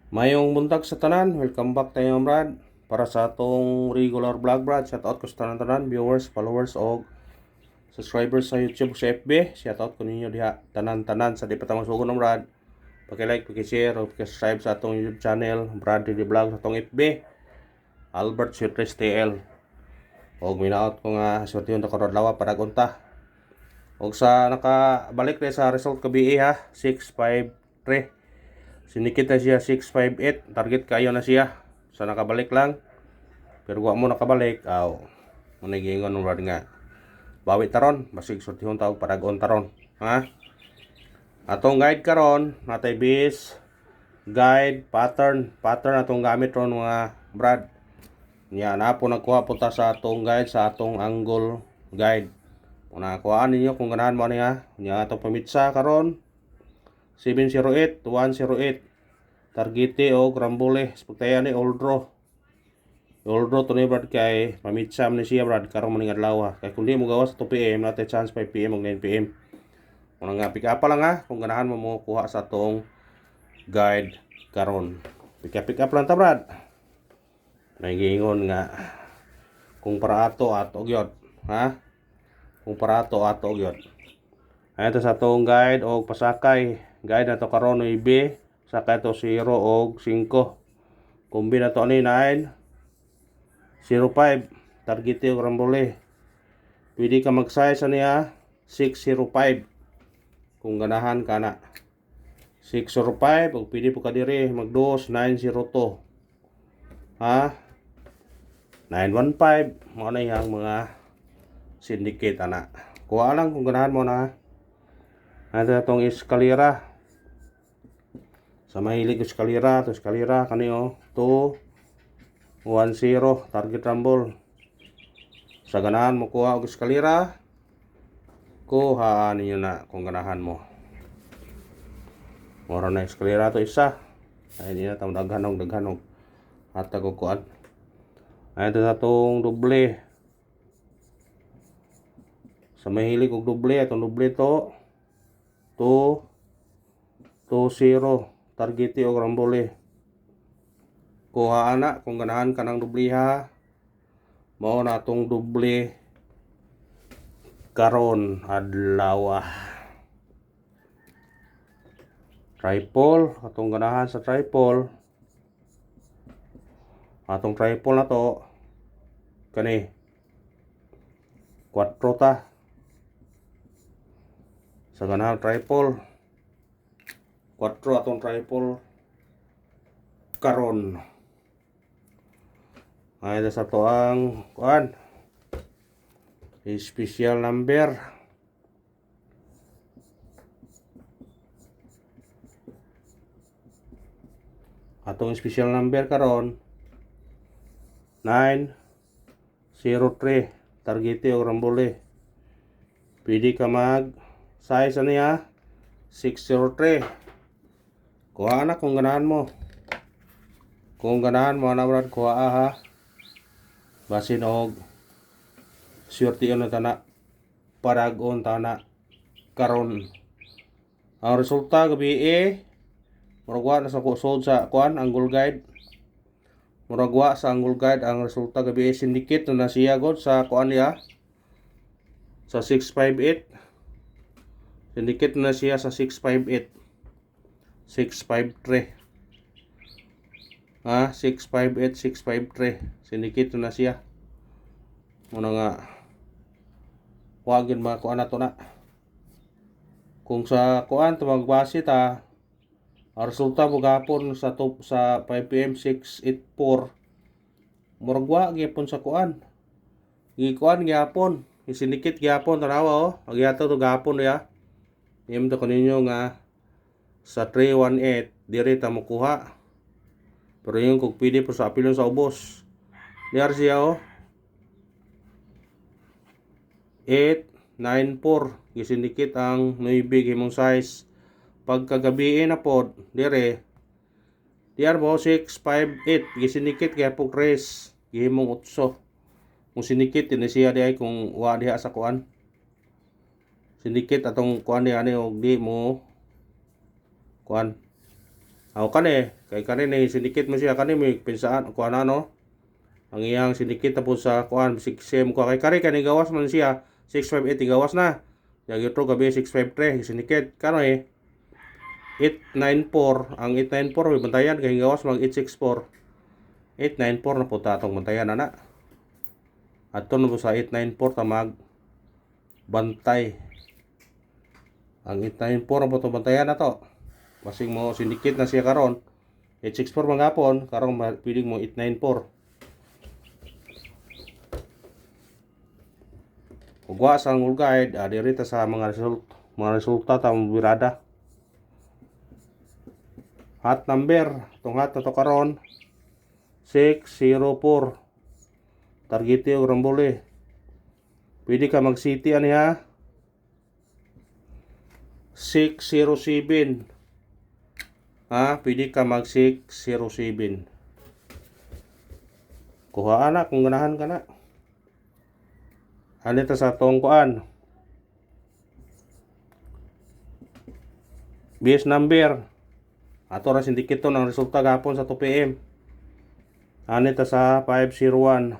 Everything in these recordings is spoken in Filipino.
Mayong buntag sa tanan, welcome back tayo Brad. Para sa atong regular vlog Brad, shout out ko sa tanan viewers, followers o subscribers sa YouTube sa FB. Shout out ko ninyo diha tanan-tanan sa di pa ta masugon ng Brad. Paki-like, paki-share o paki-subscribe sa atong YouTube channel, Brad Daily Vlog sa atong FB, Albert Swetres TL. Og minaot ko nga sortihon ta karon lawa para gunta. Og sa nakabalik na sa result kabi ha, 653. Sinikit na siya 658. Target kayo na siya. Sa nakabalik lang. Pero wa mo nakabalik. Aw. Muna giingon ng Lord nga. Bawi taron. Basig sortihon tawag paragon taron. Ha? Atong guide karon. Natay bis. Guide. Pattern. Pattern atong gamit ron mga Brad. Nya na po nagkuha po ta sa atong guide. Sa atong angle guide. Kung nakakuhaan ninyo kung ganahan mo niya. Nya atong pamitsa karon. 708, 108. Targete o Grambole. Spagtayan ni Oldro. Oldro to ni Brad kay mamitsam ni siya Brad karong maning adlaw. Kay kundi mo gawas 2 PM natin chance 5 PM o 9 PM. Kung nga pick up lang ha kung ganahan mo kuha sa tong guide karon. Pick up lang ta Brad. Nagingon nga kung para ato gyud, ha? Kung para ato gyud. Ayan sa tong guide o pasakay. Guide na to karon no B, saka to 0 og 5. Kumbi na to ni 9 05. Target yung Rambole. Pwede ka mag-size niya 605. Kung ganahan ka na. 605 o pwede po ka diri mag-dos 902. Ha? 915 mo na yung mga syndicate ana. Kuha lang kung ganahan mo na. Ano itong eskalera. Sa mahilig eskalera, to eskalera kaniyo 210 target rumble. Sa ganahan mo kuha og eskalera, kuha ninyo na kung ganahan mo. Mora na eskalera to isa. Ay di na tamo daghanog hatag og kuan. Ay ito sa tong doble. Sa mahilig og doble, atong doble to 220 target o Rambole. Kuha ana kung ganahan ka ng dubliha. Mao na tong doble karon adlaw. Triple atong ganahan sa triple. Atong triple na to kani 4 ta. Sa ganahan triple 4 atong triple karon. Ay sa to ang kuan special number. Atong special number karon 903 targete o Rambole. Pwede ka mag size niya 603. Kuha na kung ganahan mo. Kung ganahan mo na Brad kuha ha. Basin og swerte na tana paragon tana karon. Ang resulta gabi muragwa na sa kusod sa kuan angle guide. Muragwa sa angle guide ang resulta gabi syndicate na siya god sa kuan niya sa 658. Syndicate na siya sa 658. 653. Ha, 658, 653. Syndicate na siya. Muna nga wagin mga kuan nato na. Kung sa kuan magbase ta ang resulta mo gapon sa top sa 5 PM 684. Muragwa gyapon sa kuan. Gikuan gyapon. Syndicate gyapon tanawa oh. Agyato to gapon ya. Imo to kaninyo nga sa 318 dire ta makuha. Pero yung kung pwede po sa apilon sa ubos. Diyar siya oh. 894 gisindikit ang 9 himong size. Pagkagabi na pod dire diyar mo 658 gisindikit kaya po tres gihimong 8. Kung sinikit din siya di ay kung wa diha sa kuan. Sindikit atong kuan ni ani og di mo kuan Ako kay kanini sindikit mo siya kani may pinsaan kuan ano. Ang iyang sindikit tapos sa kuan 6M ko kay kani gawas man siya 658 gawas na. Yang ito gabi 653 sindikit kani 894 ang 894 may bantayan kay gawas mag 864. 894 na po tatong bantayan ana. Adto na po sa 894 ta mag bantay. Ang 894 na po to bantayan na to. Basing mo sindikit na siya karon 864 manggapon karong piling mo 894. Ugwa sa Google Guide, diri ta sa mga resulta ta mong birada. Hot number, itong hot na to karon 604. Targete o rambole. Pwede ka mag city ani ha. 607. Pwede ka mag 607. Kuha na kung ganahan ka na. Halita sa tong kuan. Base number. Ato ra sindikit to ng resulta gapon sa 2 PM. Halita sa 501.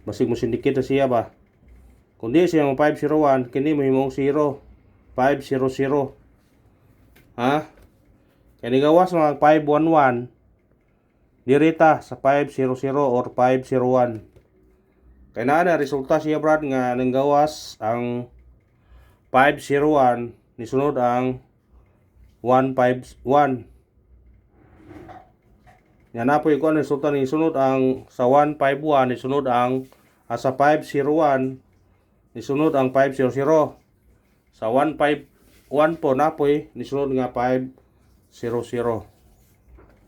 Basig mo sindikit na siya ba? Kung di siya mo 501, kini mo himong 0. 500. Kani gawas mga 511. Dirita sa 500 or 501. Kaya na resulta siya brad nga nang gawas ang 501 nisunod ang 151. Yan na po yung resulta ni sunod ang sa 151 nisunod ang sa 501 nisunod ang 500. Sa 151 po na po nisunod nga 500.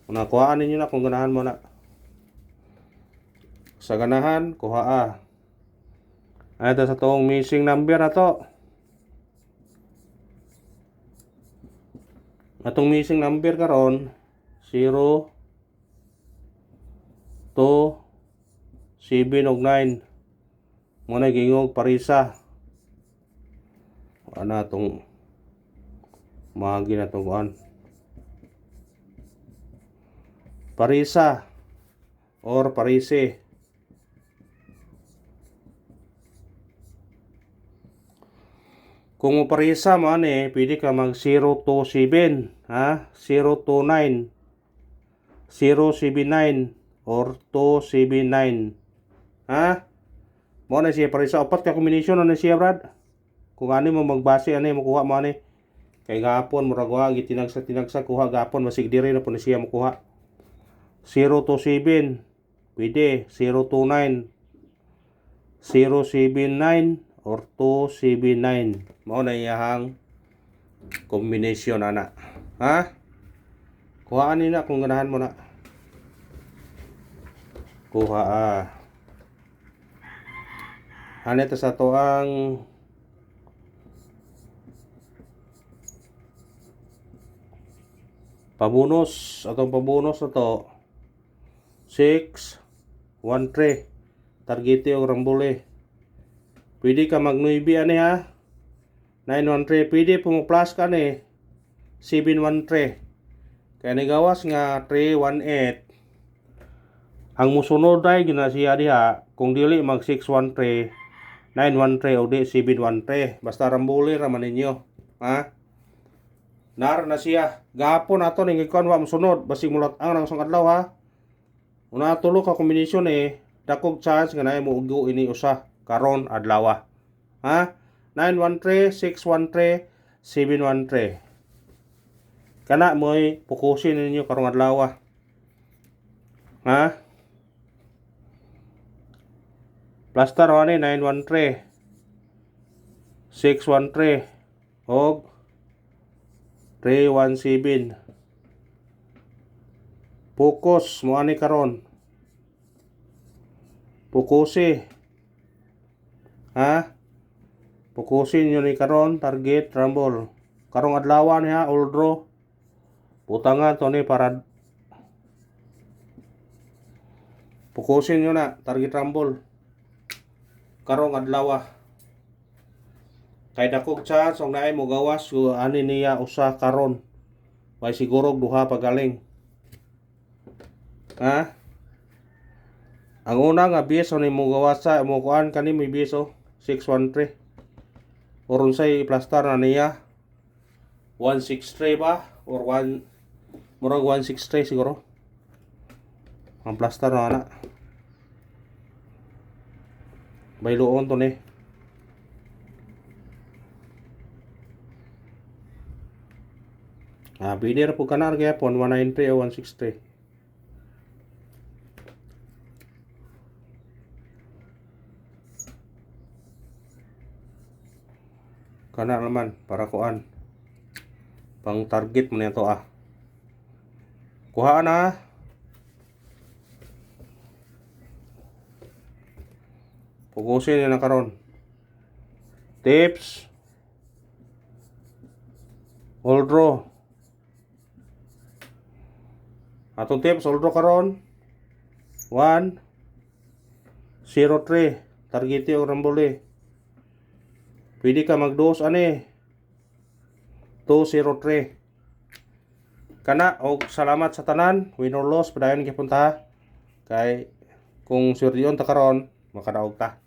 Kung nakuhaan ninyo na kung ganahan mo na. Sa ganahan, kuha Ito sa tong missing number na to. Atong missing number karon 0 2 7 ug 9. Muna gingog parisa. Ana tong mahagi na tong kuan. Parisa or parise. Kung parisa mo pwede ka mag 027, 029, 079 or 279. Mo na siya parisa upat ka combination na siya brad. Kung ani mo magbase mo kuha mo kay gapon murag wa gitinagsa kuha gapon masig diri na po na siya mo kuha. 027 pwede 029 079 or 279. Mao na iyahang combination ana. Kuhaan ni na kung ganahan mo na. Kuha Hanito sa to ang pabunos atong pabunos na to 6 13 targete o rambole. Pwede ka mag 9 ani 913 pwede po mo plus ka 713. Kaya nigawas nga 318. Ang musunod ay gina siya diha kung dili mag 613 913 o di 713. Basta rambole ra man ninyo. Nar na siya. Gapon ato ning ikon wa mosunod basig mulat ang nang sang adlaw Una tulo ka kombinasyon dakog chance nga naay mo ugo ini usa karon adlaw. 913, 613, 713. Kana mo'y pukusin ninyo karong adlaw. Plaster 913, 613 og 317. Focus mo ani karon. Pukusi. Pukusin nyo ni karon target rumble. Karong adlaw niya all draw. Putangan to ni para pukusin nyo na target rumble. Karong adlaw. Kay dakog chance og naay mo gawas ani niya usa karon. May siguro duha pagaling. Ha? Ang una nga biso ni mo gawasa mo kuan kani may biso 613. Oron say plaster na niya 163 ba or 1 murag 163 siguro. Ang plaster na ana. Bayloon to ni. Pwede ra po kanar gyapon 193 o 163. Kana naman para kuan. Pang target mo nito Kuhaan na. Pugusin niya na karon. Tips. All draw. Atong tips all draw karon. 1 0-3. Targeti o rambole. Pwede ka mag-dos ani. 2-0-3. Kana og salamat sa tanan. Win or loss padayon gyapon ta. Kay kung sure diyon ta karon makadaog ta.